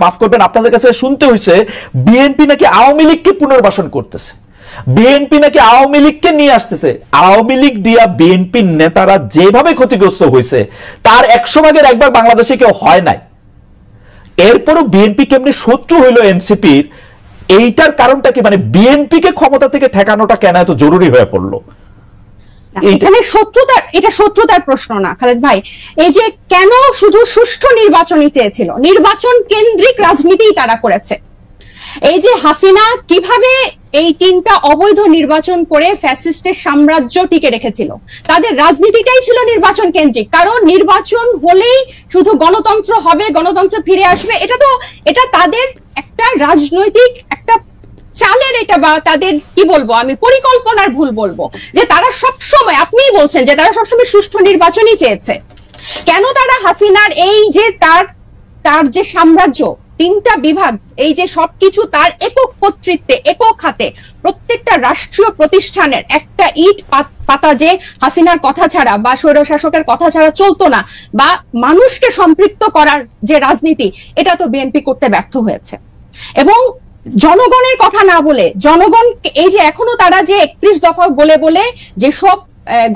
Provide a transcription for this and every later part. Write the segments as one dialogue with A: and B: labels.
A: মাফ করবেন, আপনাদের কাছে শুনতে হয়েছে বিএনপি নাকি আওয়ামী লীগকে পুনর্বাসন করতেছে, বিএনপি নাকি আওয়ামী লীগকে নিয়ে আসতেছে। আওয়ামী লীগ দিয়া বিএনপির নেতারা যেভাবে ক্ষতিগ্রস্ত হয়েছে তার 100 ভাগের একবার বাংলাদেশে কেউ হয় নাই। এরপরও বিএনপি কেমনি শত্রু হইল এনসিপির, এইটার কারণটা কি? মানে বিএনপি কে ক্ষমতা থেকে ঠেকানোটা কেন এত জরুরি হয়ে পড়লো?
B: এখানে এটা শত্রুতার প্রশ্ন না খালেদ ভাই। এই যে কেন শুধু সুষ্ঠু নির্বাচনই চেয়েছিল, নির্বাচন কেন্দ্রিক রাজনীতি তারা করেছে। এই যে হাসিনা কিভাবে এই 3টা অবৈধ নির্বাচন করে ফ্যাসিস্টের সাম্রাজ্য টিকে রেখেছিল, তাদের রাজনীতিটাই ছিল নির্বাচন কেন্দ্রিক। কারণ নির্বাচন হলেই শুধু গণতন্ত্র হবে, গণতন্ত্র ফিরে আসবে, এটা তাদের একটা রাজনৈতিক একটা চালের, এটা বা তাদের কি বলবো আমি, পরিকল্পনার ভুল বলবো, যে তারা সবসময়, আপনিই বলছেন যে তারা সবসময় সুষ্ঠু নির্বাচনই চেয়েছে। কেন তারা হাসিনার এই যে তার যে সাম্রাজ্য, 3টা বিভাগ, এই যে সবকিছু তার একক কর্তৃত্বে, একক হাতে, প্রত্যেকটা রাষ্ট্রীয় প্রতিষ্ঠানের একটা ইট পাতা যে হাসিনার কথা ছাড়া বা স্বৈরশাসকের কথা ছাড়া চলতো না, বা মানুষকে সম্পৃক্ত করার যে রাজনীতি, এটা তো বিএনপি করতে ব্যর্থ হয়েছে। এবং জনগণের কথা না বলে, জনগণ এই যে এখনো তারা যে 31 দফা বলে বলে যেসব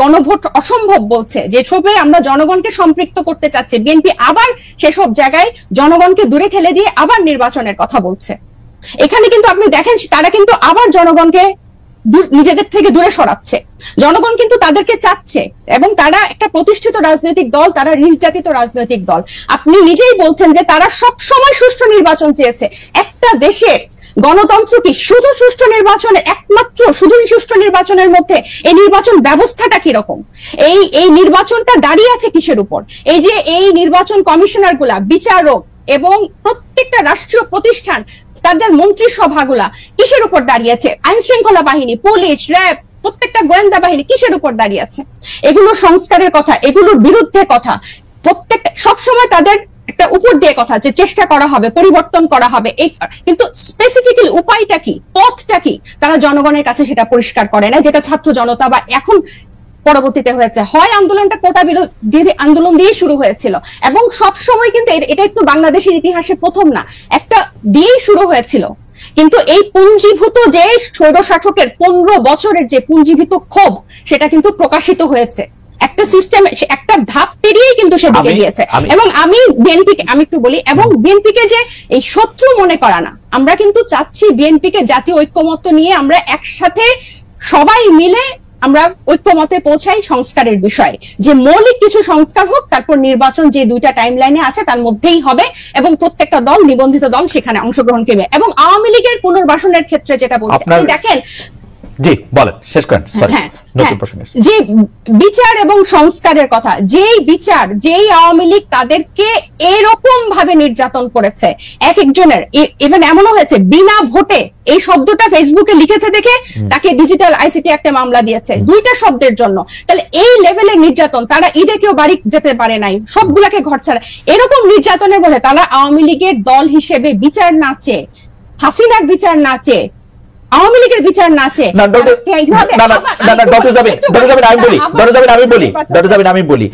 B: গণভোট অসম্ভব বলছে, যেসবে আমরা জনগণকে সম্পৃক্ত করতে চাচ্ছি, বিএনপি আবার সেসব জায়গায় জনগণকে দূরে ঠেলে দিয়ে আবার নির্বাচনের কথা বলছে। এখানে কিন্তু আপনি দেখেন তারা কিন্তু আবার জনগণকে নিজেদের থেকে দূরে সরাচ্ছে। জনগণ কিন্তু তাদেরকে চাচ্ছে, এবং তারা একটা প্রতিষ্ঠিত রাজনৈতিক দল, তারা নির্যাতিত রাজনৈতিক দল। আপনি নিজেই বলছেন যে তারা সব সময় সুষ্ঠু নির্বাচন চেয়েছে। একটা দেশে গণতন্ত্র কি শুধু সুষ্ঠু নির্বাচনের, একমাত্র শুধু সুষ্ঠু নির্বাচনের মধ্যে এই নির্বাচন ব্যবস্থাটা কিরকম, এই নির্বাচনটা দাঁড়িয়ে আছে কিসের উপর? এই যে এই নির্বাচন কমিশনার গুলা, বিচারক এবং প্রত্যেকটা রাষ্ট্রীয় প্রতিষ্ঠান, তাদের মন্ত্রিসভাগুলা কিসের উপর দাঁড়িয়েছে? আইন শৃঙ্খলা বাহিনী, পুলিশ, র্যাব, প্রত্যেকটা গোয়েন্দা বাহিনী কিসের উপর দাঁড়িয়ে আছে? এগুলো সংস্কারের কথা, এগুলোর বিরুদ্ধে কথা, প্রত্যেকটা সবসময় তাদের একটা উপর দিয়ে কথা, যে চেষ্টা করা হবে, পরিবর্তন করা হবে, কিন্তু স্পেসিফিক্যালি উপায়টা কি, পথটা কি, তারা জনগণের কাছে সেটা পরিষ্কার করে না। যেটা ছাত্র জনতা বা এখন পরবর্তীতে হয়েছে, হয় আন্দোলনটা কোটা বিরোধী আন্দোলন দিয়ে শুরু হয়েছিল, এবং সব সময় কিন্তু এটা একটু বাংলাদেশের ইতিহাসে প্রথম না, একটা দিয়েই শুরু হয়েছিল। কিন্তু এই পুঞ্জীভূত যে স্বৈরশাসকের 15 বছরের যে পুঞ্জীভূত ক্ষোভ, সেটা কিন্তু প্রকাশিত হয়েছে একটা সিস্টেম, একটা ধাপ পেরিয়েই কিন্তু সেদিকে গিয়েছে। এবং আমি একটু বলি, এবং বিএনপিকে যে এই শত্রু মনে করা না, আমরা কিন্তু চাচ্ছি বিএনপিকে জাতীয় ঐক্যমত্য নিয়ে আমরা একসাথে সবাই মিলে আমরা ঐক্যমতে পৌঁছাই সংস্কারের বিষয়ে, যে মৌলিক কিছু সংস্কার হোক, তারপর নির্বাচন যে 2টা টাইম লাইনে আছে তার মধ্যেই হবে, এবং প্রত্যেকটা দল, নিবন্ধিত দল সেখানে অংশগ্রহণ করবে। এবং আওয়ামী লীগের পুনর্বাসনের ক্ষেত্রে যেটা বলছি, আপনি দেখেন,
A: জি বলেন, শেষ করেন, সরি নতুন প্রশ্ন, যে
B: বিচার এবং সংস্কারের কথা, যেই আওয়ামী লীগ তাদেরকে এরকম ভাবে নির্যাতন করেছে, এক একজনের, ইভেন এমনও হয়েছে বিনা ভোটে, এই শব্দটা ফেসবুকে লিখেছে দেখে তাকে ডিজিটাল আইসিটি একটা মামলা দিয়েছে 2টা শব্দের জন্য। তাহলে এই লেভেলের নির্যাতন, তারা ঈদে কেউ বাড়ি যেতে পারে নাই, সবগুলাকে ঘর ছাড়া, এরকম নির্যাতনের মধ্যে তারা আওয়ামী লীগের দল হিসেবে বিচার না চেয়ে, হাসিনার বিচার না চেয়ে, আওয়ামী লীগের বিচার না চেয়ে,
A: আমি বলি,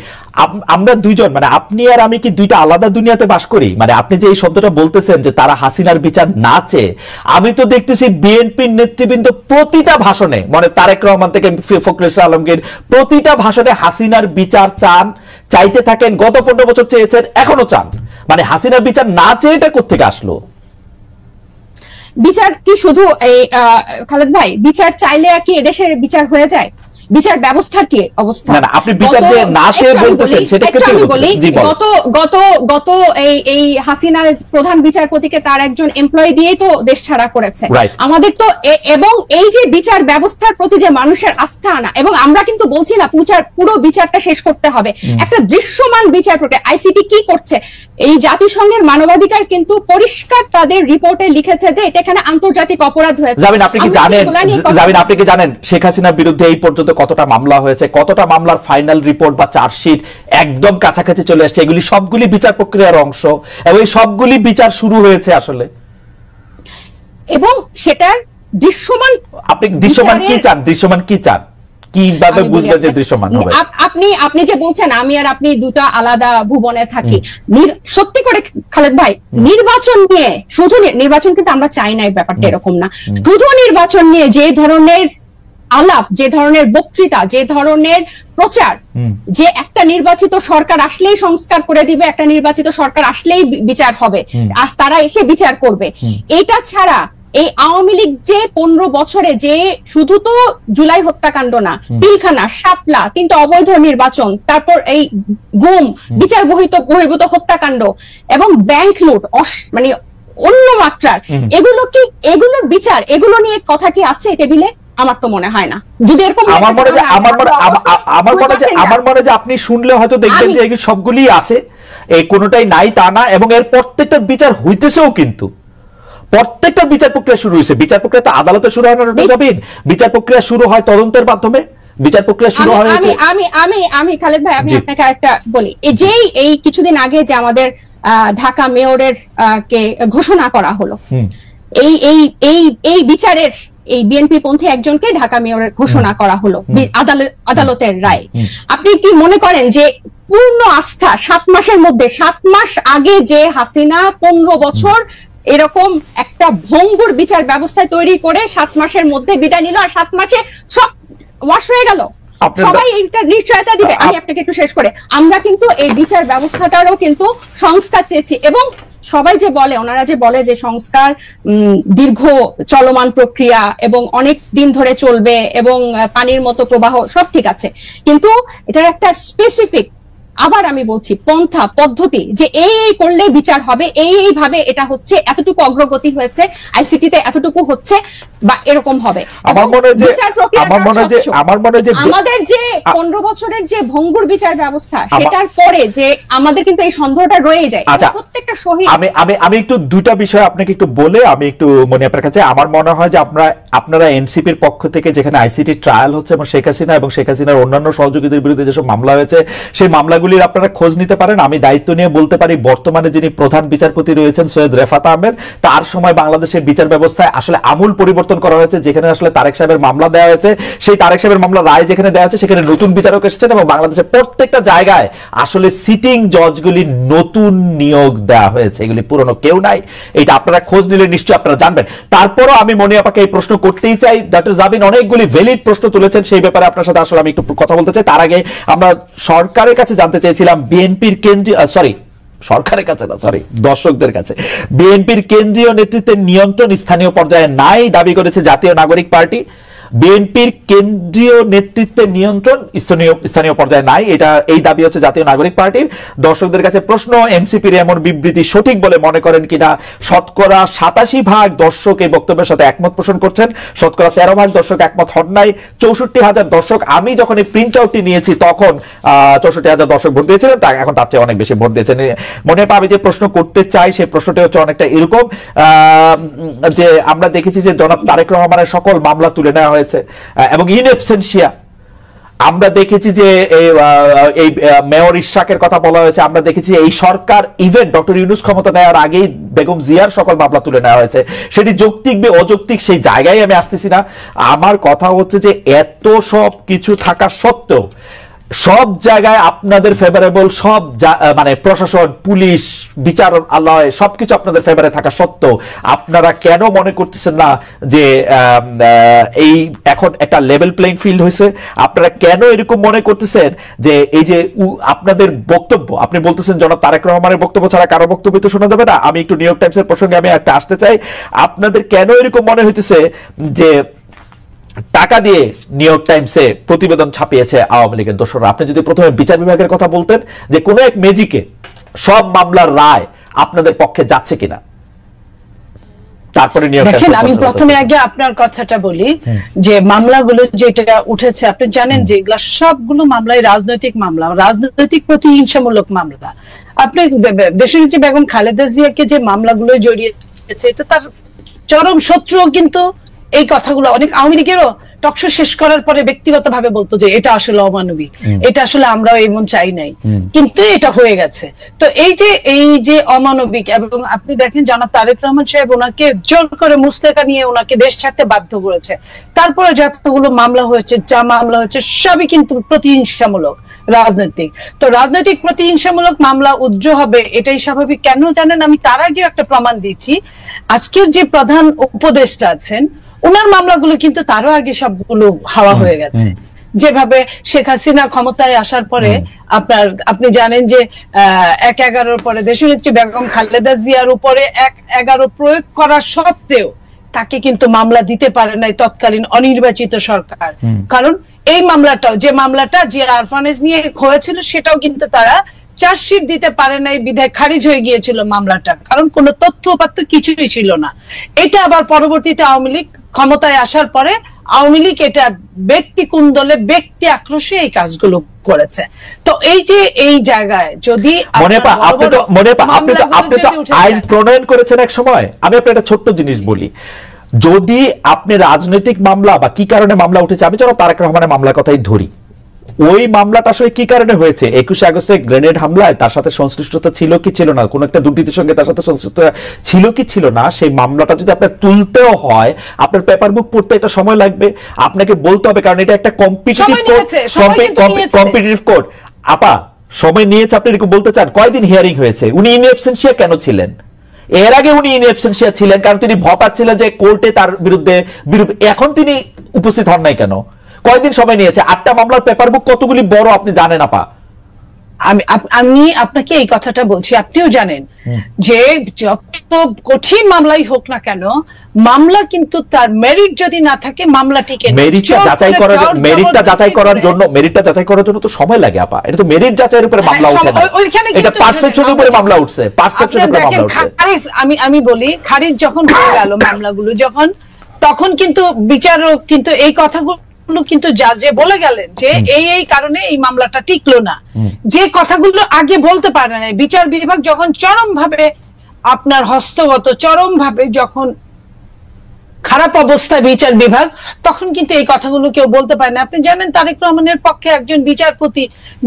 A: আমরা দুইজন, মানে আপনি আর আমি কি 2টা আলাদা দুনিয়াতে বাস করি? মানে আপনি যে এই শব্দটা বলতেছেন যে তারা হাসিনার বিচার না চেয়ে, আমি তো দেখতেছি বিএনপির নেতৃবৃন্দ প্রতিটা ভাষণে, মানে তারেক রহমান থেকে ফখরুল ইসলাম আলমগীর, প্রতিটা ভাষণে হাসিনার বিচার চাইতে থাকেন। গত 15 বছর চেয়েছেন, এখনো চান। মানে হাসিনার বিচার না চেয়ে এটা কোত্থেকে আসলো?
B: বিচার কি শুধু এই খালেদ ভাই, বিচার চাইলে কি এদেশের বিচার হয়ে যায়? বিচার ব্যবস্থার কি অবস্থা?
A: না, আপনি বিচার যে না চেয়ে বলতেছেন সেটা কি?
B: গত এই হাসিনার প্রধান বিচারপতিকে তার একজন এমপ্লয়ি দিয়েই তো দেশ ছাড়া করেছে আমাদের তো। এবং এই যে বিচার ব্যবস্থার প্রতি যে মানুষের আস্থা আনা, এবং আমরা কিন্তু বলছি না পুরো বিচারটা শেষ করতে হবে, একটা দৃশ্যমান বিচার প্রক্রিয়া। আইসিটি কি করছে? এই জাতিসংঘের মানবাধিকার কিন্তু পরিষ্কার তাদের রিপোর্টে লিখেছে যে এটা এখানে আন্তর্জাতিক অপরাধ হয়েছে।
A: আপনি কি জানেন শেখ হাসিনার বিরুদ্ধে এই পর্যন্ত কতটা মামলা হয়েছে, কতটা মামলার ফাইনাল রিপোর্ট বা চার্জশিট একদম কাছাকাছি চলে আসছে? এগুলি সবগুলি বিচার প্রক্রিয়ার অংশ, এবং এই সবগুলি বিচার শুরু হয়েছে আসলে।
B: এবং সেটার দৃশ্যমান,
A: আপনি দৃশ্যমান কি চান? দৃশ্যমান কি চান? কিভাবে বুঝবে যে দৃশ্যমান হবে?
B: আপনি যে বলছেন আমি আর আপনি দুটো আলাদা ভুবনে থাকি, সত্যি করে খালেদ ভাই, নির্বাচন নিয়ে শুধু নির্বাচন কিন্তু আমরা চাই না, এই ব্যাপারটা এরকম না। শুধু নির্বাচন নিয়ে যে ধরনের আলাপ, যে ধরনের বক্তৃতা, যে ধরনের প্রচার, যে একটা নির্বাচিত সরকার আসলেই সংস্কার করে দিবে, একটা নির্বাচিত সরকার আসলেই বিচার হবে, আর তারা এসে বিচার করবে, এটা ছাড়া এই আওয়ামী লীগ যে 15 বছরে যে শুধু তো জুলাই হত্যাকাণ্ড না, পিলখানা, শাপলা, 3টা অবৈধ নির্বাচন, তারপর এই গুম, বিচার বহির্ভূত হত্যাকাণ্ড এবং ব্যাংক লুট, মানে অন্য মাত্রার, এগুলোর বিচার, এগুলো নিয়ে কথা কি আছে টেবিলে? আমার তো মনে হয় না। যদি এরকম
A: আমার মনে যে আপনি শুনলে হয়তো দেখবেন যে এই সবগুলি আছে, এই কোনোটাই নাই তা না, এবং এর প্রত্যেকটা বিচার হইতেছেও, কিন্তু প্রত্যেকটা বিচার প্রক্রিয়া শুরু হয়েছে। বিচার প্রক্রিয়া তো আদালতে শুরু হয় না, বিচার প্রক্রিয়া শুরু হয় তদন্তের মাধ্যমে, বিচার প্রক্রিয়া শুরু হয়।
B: আমি খালেদ ভাই, আমি আপনাকে একটা বলি, যেই এই কিছুদিন আগে যে আমাদের ঢাকা মেয়রের কে ঘোষণা করা হলো, এই বিচারের এই বিএনপি পন্থী একজনকে ঢাকা মেয়রের ঘোষণা করা হলো আদালতের রায়। আপনি কি মনে করেন যে পূর্ণ আস্থা 7 মাসের মধ্যে, 7 মাস আগে যে হাসিনা 15 বছর এরকম একটা ভঙ্গুর বিচার ব্যবস্থা তৈরি করে 7 মাসের মধ্যে বিদায় নিল, আর 7 মাসে সব ওয়াশ হয়ে গেল, সবাই এটা নিশ্চয়তা দিবে? আমি আপনাকে একটু শেষ করে, আমরা কিন্তু এই বিচার ব্যবস্থাটারও কিন্তু সংস্কার চেয়েছি, এবং সবাই যে বলে, ওনারা যে বলে যে সংস্কার দীর্ঘ চলমান প্রক্রিয়া এবং অনেক দিন ধরে চলবে এবং পানির মতো প্রবাহ, সব ঠিক আছে, কিন্তু এটার একটা স্পেসিফিক, আবার আমি বলছি, পন্থা পদ্ধতি, যে এই করলে বিচার হবে, এইভাবে এটা হচ্ছে, এতটুকু অগ্রগতি হয়েছে, আইসিটিতে এতটুকু হচ্ছে, বা এরকম হবে। আমাদের যে 15 বছরের যে ভঙ্গুর বিচার ব্যবস্থা, সেটার পরে যে আমাদের কিন্তু এই সন্দেহটা রয়ে যায় প্রত্যেকটা শহীদ।
A: আমি একটু দুটা বিষয় আপনাকে একটু বলে আমি একটু মনে আপনার কাছে, আমার মনে হয় যে আপনারা এনসিপির পক্ষ থেকে যেখানে আইসিটি ট্রায়াল হচ্ছে এবং শেখ হাসিনার অন্যান্য সহযোগীদের বিরুদ্ধে যেসব মামলা হয়েছে, সেই মামলাগুলির আপনারা খোঁজ নিতে পারেন। আমি দায়িত্ব নিয়ে বলতে পারি, বর্তমানে যিনি প্রধান বিচারপতি রয়েছেন সৈয়দ রেফাত আহমেদ, তার সময় বাংলাদেশের বিচার ব্যবস্থায় আসলে আমূল পরিবর্তন করা হয়েছে। যেখানে আসলে তারেক সাহেবের মামলা দেওয়া হয়েছে, সেই তারেক সাহেবের মামলা রায় যেখানে দেওয়া হয়েছে, সেখানে নতুন বিচারক এসেছেন, এবং বাংলাদেশের প্রত্যেকটা জায়গায় আসলে সিটিং জজগুলি নতুন নিয়োগ দেওয়া হয়েছে, এগুলি পুরনো কেউ নাই। এটা আপনারা খোঁজ নিলে নিশ্চয়ই আপনারা জানবেন। তারপরও আমি মনে আপনাকে এই প্রশ্ন করতেই চাই, ডক্টর জাবিন অনেকগুলি ভ্যালিড প্রশ্ন তুলেছেন, সেই ব্যাপারে আপনার সাথে আসলে আমি একটু কথা বলতে চাই। তার আগে আমরা সরকারের কাছে জানতে চেয়েছিলাম, বিএনপির দর্শকদের কাছে, বিএনপির কেন্দ্রীয় নেতৃত্বের নিয়ন্ত্রণ স্থানীয় পর্যায়ে নাই দাবি করেছে জাতীয় নাগরিক পার্টি। বিএনপির কেন্দ্রীয় নেতৃত্বের নিয়ন্ত্রণ স্থানীয় পর্যায়ে নাই, এই দাবি হচ্ছে জাতীয় নাগরিক পার্টির। দর্শকদের কাছে প্রশ্ন, এনসিপির এমন বিবৃতি সঠিক বলে মনে করেন কিনা? শতকরা 87% দর্শক এই বক্তব্যের সাথে একমত পোষণ করছেন, শতকরা 13% দর্শক একমত হন নাই। 64,000 দর্শক, আমি যখন এই প্রিন্ট আউটটি নিয়েছি তখন 64,000 দর্শক ভোট দিয়েছিলেন, এখন তার চেয়ে অনেক বেশি ভোট দিয়েছেন। মনে পাবে যে প্রশ্ন করতে চাই, সেই প্রশ্নটি হচ্ছে অনেকটা এরকম, যে আমরা দেখেছি যে জনাব তারেক রহমানের সকল মামলা তুলে নেওয়া হয়েছে, এবং ইন অ্যাবসেন্সিয়া আমরা দেখেছি যে এই মেয়র ইশাকের কথা বলা হয়েছে, আমরা দেখেছি এই সরকার ইভেন ডক্টর ইউনূস ক্ষমতা নেওয়ার আগেই বেগম জিয়ার সকল মামলা তুলে নেওয়া হয়েছে। সেটি যৌক্তিক বা অযৌক্তিক সেই জায়গায় আমি আসতেছি না। আমার কথা হচ্ছে যে এত সব কিছু থাকা সত্ত্বেও সব জায়গায় আপনাদের ফেভারেবল, সব মানে প্রশাসন, পুলিশ, বিচারালয় সবকিছু আপনাদের ফেভারে থাকা সত্ত্বেও আপনারা কেন মনে করতেছেন না যে এই এখন একটা লেভেল প্লেইং ফিল্ড হয়েছে? আপনারা কেন এরকম মনে করতেছেন যে এই যে আপনাদের বক্তব্য, আপনি বলতেছেন জনাব তারেক রহমানের বক্তব্য ছাড়া কারো বক্তব্য তো শোনা যাবে না। আমি একটু নিউ ইয়র্ক টাইমসের প্রসঙ্গে আমি একটা আসতে চাই। আপনাদের কেন এরকম মনে হইতেছে যে টাকা দিয়ে নিউ ইয়র্ক টাইমসে প্রতিবেদন ছাপিয়েছে আওয়ামী লীগের দোসররা? আপনি যদি প্রথমে বিচার বিভাগের কথা বলতেন, যে কোনো এক ম্যাজিকে সব মামলার রায় আপনাদের পক্ষে যাচ্ছে কিনা, তারপরে নিউ ইয়র্ক টাইমস।
C: আমি প্রথমে আগে আপনার কথাটা বলি, যে মামলাগুলো যেটা উঠেছে, আপনি জানেন যে এগুলা সবগুলো মামলায় রাজনৈতিক মামলা, রাজনৈতিক প্রতিহিংসামূলক মামলা। আপনি দেশনেত্রী বেগম খালেদা জিয়াকে যে মামলাগুলো জড়িয়েছে, এটা তার চরম শত্রু, কিন্তু এই কথাগুলো অনেক আওয়ামী লীগেরও টকশো শেষ করার পরে ব্যক্তিগতভাবে বলতো যে এটা আসলে অমানবিক, এটা আসলে আমরাও এমন চাই নাই, কিন্তু এটা হয়ে গেছে। তো এই যে অমানবিক, এবং আপনি দেখেন জনাব তারেক রহমান সাহেব ওনাকে জোর করে মুস্তাকা নিয়ে ওনাকে দেশ ছাড়তে বাধ্য করেছে। তারপরে যতগুলো মামলা হয়েছে, সবই কিন্তু প্রতিহিংসামূলক, রাজনৈতিক। তো রাজনৈতিক প্রতিহিংসামূলক মামলা উজ্জ্ব হবে, এটাই স্বাভাবিক। কেন জানেন, আমি তার আগেও একটা প্রমাণ দিচ্ছি। আজকের যে প্রধান উপদেষ্টা আছেন, ওনার মামলাগুলো কিন্তু তারও আগে সবগুলো হাওয়া হয়ে গেছে। যেভাবে শেখ হাসিনা ক্ষমতায় আসার পরে আপনি জানেন যে ১/১১ পরে দেশনেত্রী বেগম খালেদা জিয়ার উপরে ১/১১ প্রয়োগ করা সত্ত্বেও তাকে কিন্তু মামলা দিতে পারে নাই তৎকালীন অনির্বাচিত সরকার। কারণ এই মামলাটাও, যে মামলাটা জিয়া আরফানেজ নিয়ে হয়েছিল, সেটাও কিন্তু তারা চার্জশিট দিতে পারে নাই, বিধায় খারিজ হয়ে গিয়েছিল মামলাটা, কারণ কোনো তথ্য উপাত্ত কিছুই ছিল না। এটা আবার পরবর্তীতে আওয়ামী লীগ ক্ষমতায় আসার পরে আওয়ামী লীগ এটা ব্যক্তি কুন্দলে, ব্যক্তি আক্রোশে এই কাজগুলো করেছে। তো এই জায়গায় যদি
A: আপনি তো আইন প্রণয়ন করেছেন এক সময়। আমি আপনার একটা ছোট্ট জিনিস বলি, যদি আপনি রাজনৈতিক মামলা বা কি কারণে মামলা উঠেছে, আমি চলো তারেক রহমানের মামলার কথাই ধরি, ওই মামলাটা আসলে কি কারণে হয়েছে? 21শে আগস্টে গ্রেনেড হামলায় তার সাথে সংশ্লিষ্টতা ছিল কি ছিল না, কোন একটা দুর্নীতির সঙ্গে তার সাথে সংশ্লিষ্টতা ছিল কি ছিল না, সেই মামলাটা যদি আপনার তুলতেও হয়, আপনার পেপার বুক পড়তে একটা সময় লাগবে, আপনাকে বলতে হবে, কারণ এটা একটা কম্পিটিটিভ কোর্ট। আপা, সময় নিয়েছে, আপনি এরকম বলতে চান? কয়দিন হিয়ারিং হয়েছে? উনি ইন অ্যাবসেন্সিয়া কেন ছিলেন? এর আগে উনি ইন অ্যাবসেন্সিয়া ছিলেন কারণ তিনি ভপাচ্ছিলেন যে কোর্টে তার বিরুদ্ধে, এখন তিনি উপস্থিত হন নাই কেন? কয়দিন সময় নিয়েছে? 8টা মামলার পেপার বুক কতগুলি বড় আপনি জানেন আপা?
C: আমি আপনাকে এই কথাটা বলছি, আপনিও জানেন যে যত কঠিন মামলাই হোক না কেন, মামলা কিন্তু তার মেরিট যদি না থাকে মামলা টিকে না।
A: মেরিটটা যাচাই করার জন্য তো সময় লাগে আপা। এটা তো মেরিট যাচাইয়ের উপরে মামলা ওঠে না, এটা পারসেপশনের উপরে মামলা উঠছে, পারসেপশনের উপরে মামলা উঠছে।
C: আমি বলি, খারিজ যখন হয়ে গেল মামলাগুলো, তখন কিন্তু বিচারক কিন্তু এই কথাগুলো কিন্তু জাজে বলে গেলেন যে এই কারণে এই মামলাটা টিকলো না। যে কথাগুলো আগে বলতে পারে না বিচার বিভাগ, যখন চরম ভাবে আপনার হস্তগত, চরম ভাবে যখন খারাপ অবস্থায় বিচার বিভাগ, তখন কিন্তু এই কথাগুলো কেউ বলতে পারে না। আপনি জানেন তারেক রহমানের পক্ষে একজন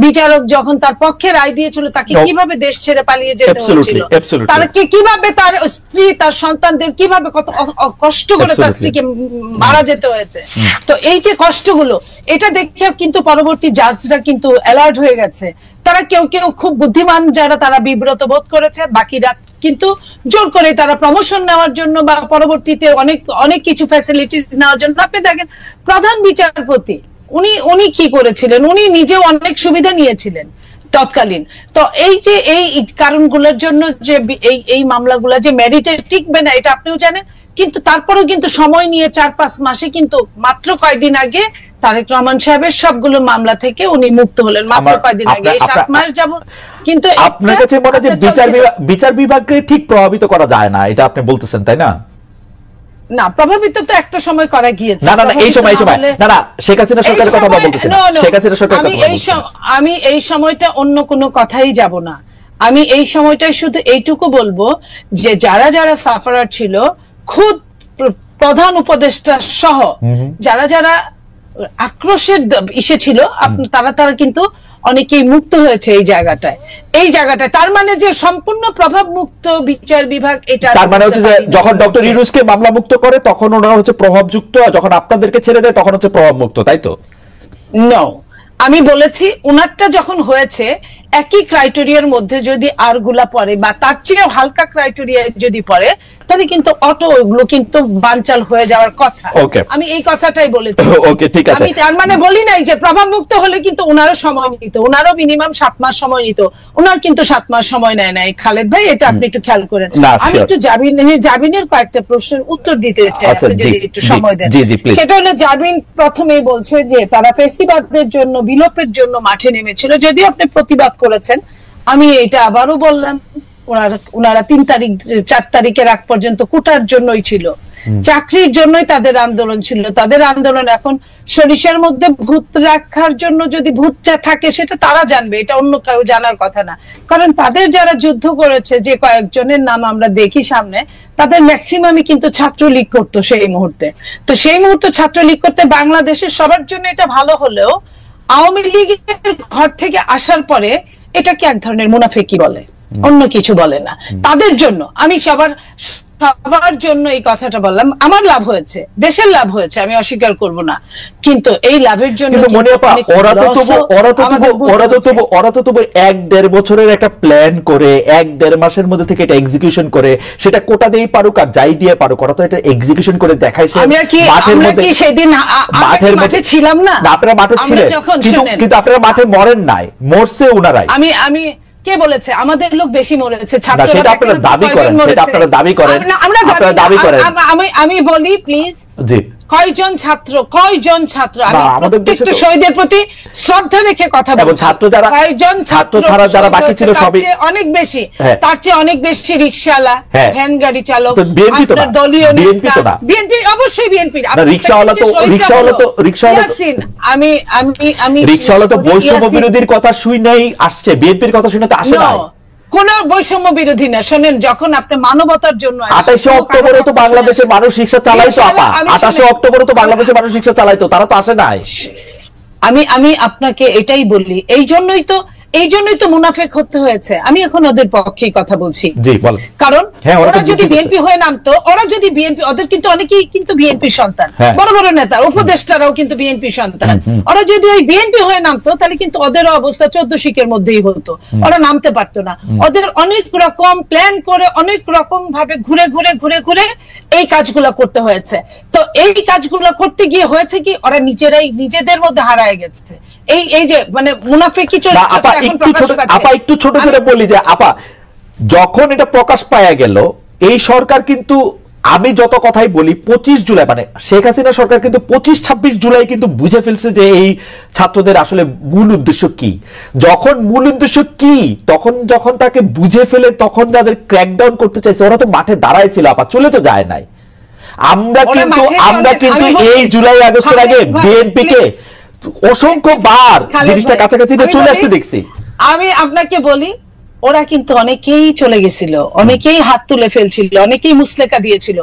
C: বিচারক যখন তার পক্ষে রায় দিয়েছিল, তাকে কিভাবে দেশ ছেড়ে পালিয়ে যেতে হয়েছিল, তাকে কিভাবে তার স্ত্রী, তার সন্তানদের কিভাবে কত কষ্ট করে তার স্ত্রীকে মারা যেতে হয়েছে। তো এই যে কষ্টগুলো, এটা দেখে কিন্তু পরবর্তী জাজরা কিন্তু অ্যালার্ট হয়ে গেছে। তারা কেউ খুব বুদ্ধিমান যারা, তারা বিব্রত বোধ করেছে, বাকিরা কিন্তু জোর করে তারা প্রমোশন নেওয়ার জন্য বা পরবর্তীতে অনেক কিছু ফ্যাসিলিটিস নেওয়ার জন্য। আপনি দেখেন প্রধান বিচারপতি উনি কি করেছিলেন, উনি নিজেও অনেক সুবিধা নিয়েছিলেন তৎকালীন। তো এই যে এই কারণগুলোর জন্য যে এই মামলাগুলো যে মেরিটে টিকবে না, এটা আপনিও জানেন। কিন্তু তারপরেও কিন্তু সময় নিয়ে 4-5 মাসে, কিন্তু মাত্র কয়েকদিন আগে তারেক রহমান সাহেবের সবগুলো মামলা থেকে উনি মুক্ত হলেন, মাত্র কয়েকদিন আগে। এই 7 মাস যাবত কিন্তু
A: আপনার কাছে মনে হয় যে বিচার বিভাগকে ঠিক প্রভাবিত করা যায় না, এটা আপনি বলতেছেন, তাই না?
C: না, প্রভাবিত তো একটা সময় করা গিয়েছে।
A: না, এই সময় না, শেখ হাসিনা সরকারের কথা বলতেছেন, শেখ হাসিনা সরকারের কথা বলতেছেন।
C: আমি এই সময়টা অন্য কোনো কথাই যাব না। আমি এই সময়টাই শুধু এইটুকু বলবো যে যারা সাফারার ছিল, খুদ প্রধান উপদেষ্টা সহ যারা আক্রোশের ইসে ছিল, তারা কিন্তু অনেকেই মুক্ত হয়েছে এই জায়গাটায়। তার মানে যে সম্পূর্ণ প্রভাব মুক্ত বিচার বিভাগ, এটা
A: তার মানে হচ্ছে যে যখন ডক্টর ইউনূসকে মামলা মুক্ত করে তখন ওনারা হচ্ছে প্রভাবযুক্ত, আর যখন আপনাদেরকে ছেড়ে দেয় তখন হচ্ছে প্রভাব মুক্ত, তাই তো?
C: নো, আমি বলেছি ওনারটা যখন হয়েছে একই ক্রাইটেরিয়ার মধ্যে যদি আরগুলা পড়ে বা তার চেয়েও হালকা ক্রাইটেরিয়া যদি পড়ে, তাহলে কিন্তু অটো ওগুলো কিন্তু বানচাল হয়ে যাওয়ার কথা। আমি এই কথাটাই বলেছি। আমি তার মানে বলি নাই যে প্রভাব মুক্ত হলে কিন্তু ওনারও সময় নিত, ওনারও মিনিমাম 7 মাস সময় নিত। ওনার কিন্তু 7 মাস সময় নেয় নাই খালেদ ভাই, এটা আপনি একটু খেয়াল করেন। আমি একটু জামিনের কয়েকটা প্রশ্নের উত্তর দিতে চাই, আপনি যদি একটু সময় দেন। সেটা হলো, জামিন প্রথমেই বলছে যে তারা ফেসিবাদের জন্য, বিলোপের জন্য মাঠে নেমেছিল। যদিও আপনি প্রতিবাদ করেছেন, আমি এটা আবারও বললাম, ওনারা 3 তারিখ 4 তারিখের আগ পর্যন্ত কোটার জন্যই ছিল। চাকরির জন্যই তাদের আন্দোলন ছিল, তাদের আন্দোলন এখন সরিষার মধ্যে ভূত রাখার জন্য যদি ভূত থাকে সেটা তারা জানবে, এটা অন্য কেউ জানার কথা না। কারণ তাদের যারা যুদ্ধ করেছে, যে কয়েকজনের নাম আমরা দেখি সামনে, তাদের ম্যাক্সিমামই কিন্তু ছাত্রলীগ করতো সেই মুহূর্তে। তো সেই মুহূর্তে ছাত্রলীগ করতে বাংলাদেশের সবার জন্য এটা ভালো হলেও আওয়ামী লীগের ঘর থেকে আসার পরে এটাকে এক ধরনের মুনাফিকি বলে, অন্য কিছু বলে না। তাদের জন্য আমি সবার জন্য এই কথাটা বললাম। আমার লাভ হয়েছে, দেশের লাভ হয়েছে, আমি অস্বীকার করব না, কিন্তু এই লাভের জন্য
A: ওরা তো তবু 1-1.5 বছরের একটা প্ল্যান করে 1-1.5 মাসের মধ্যে থেকে এটা এক্সিকিউশন করে, সেটা কোটা দিয়েই পারুক আর যাই দিয়ে পারুক, ওরা তো এটা এক্সিকিউশন করে দেখাইছে।
C: আমরা কি সেদিন মাঠে ছিলাম না?
A: আপনারা মাঠে ছিলেন, কিন্তু আপনারা মাঠে মরেন নাই, মরছে ওনারাই।
C: আমি কে বলেছে আমাদের লোক বেশি মরেছে?
A: ছাত্ররা আপনারা দাবি করেন, সেটা আপনারা দাবি করেন, আপনারা দাবি করেন।
C: আমি বলি প্লিজ,
A: জি,
C: কয়জন ছাত্র আমি প্রত্যেকটা শহীদের প্রতি শ্রদ্ধা রেখে কথা বলছি। কয়জন ছাত্র
A: যারা বাকি ছিল সবই
C: অনেক বেশি, তার চেয়ে অনেক বেশি রিকশাওয়ালা, ভ্যান গাড়ি চালক,
A: দলীয়
C: বিএনপি, অবশ্যই বিএনপি।
A: রিকশাওয়ালা তো বৈষম্য বিরোধীর কথা শুই নাই আসছে, বিএনপির কথা শুনে তো আসে না।
C: কোন বৈষম্য বিরোধী না। শোনেন, যখন আপনি মানবতার জন্য
A: 28 অক্টোবরে তো বাংলাদেশের মানুষ রিকশা চালাইতো, 28 অক্টোবরে তো বাংলাদেশের মানুষ রিকশা চালাইতো, তারা তো আসে নাই।
C: আমি আপনাকে এটাই বলি, এই জন্যই তো মুনাফেক হতে হয়েছে। আমি এখন ওদের পক্ষেই কথা বলছি, কারণ ওরা যদি বিএনপি হয়ে নামতো, ওদের কিন্তু অনেকেই কিন্তু বিএনপি সন্তান, বড় বড় নেতা উপদেষ্টারাও কিন্তু বিএনপি সন্তান। ওরা যদি ওই বিএনপি হয়ে নামতো তাহলে কিন্তু ওদের অবস্থা 14 শিকের মধ্যেই হতো, ওরা নামতে পারতো না। ওদের অনেক রকম প্ল্যান করে, অনেক রকম ভাবে ঘুরে ঘুরে এই কাজগুলো করতে হয়েছে। তো এই কাজগুলো করতে গিয়ে হয়েছে কি, ওরা নিজেদের মধ্যে হারায় গেছে। এই যে মানে মুনাফিকি চরিত্র।
A: একটু ছোট করে বলি যে আপা, যখন এটা প্রকাশ পাওয়া গেল, এই সরকার কিন্তু, আমি যত কথাই বলি, 25 জুলাই মানে শেখ হাসিনা সরকার কিন্তু 25-26 জুলাই কিন্তু বুঝে ফেলছে যে এই ছাত্রদের আসলে মূল উদ্দেশ্য কি। যখন মূল উদ্দেশ্য কি, যখন তাকে বুঝে ফেলে, তখন যাদের ক্র্যাকডাউন করতে চাইছে, ওরা তো মাঠে দাঁড়ায় ছিল আপা, চলে তো যায় নাই। আমরা কিন্তু এই জুলাই আগস্টের আগে বিএনপি কে অসংখ্য বার জিনিসটা কাছাকাছি চলে আসতে দেখছি।
C: আমি আপনাকে বলি, ওরা কিন্তু অনেকেই চলে গেছিল, অনেকেই হাত তুলে ফেলছিল, অনেকেই মুসলেকা দিয়েছিল।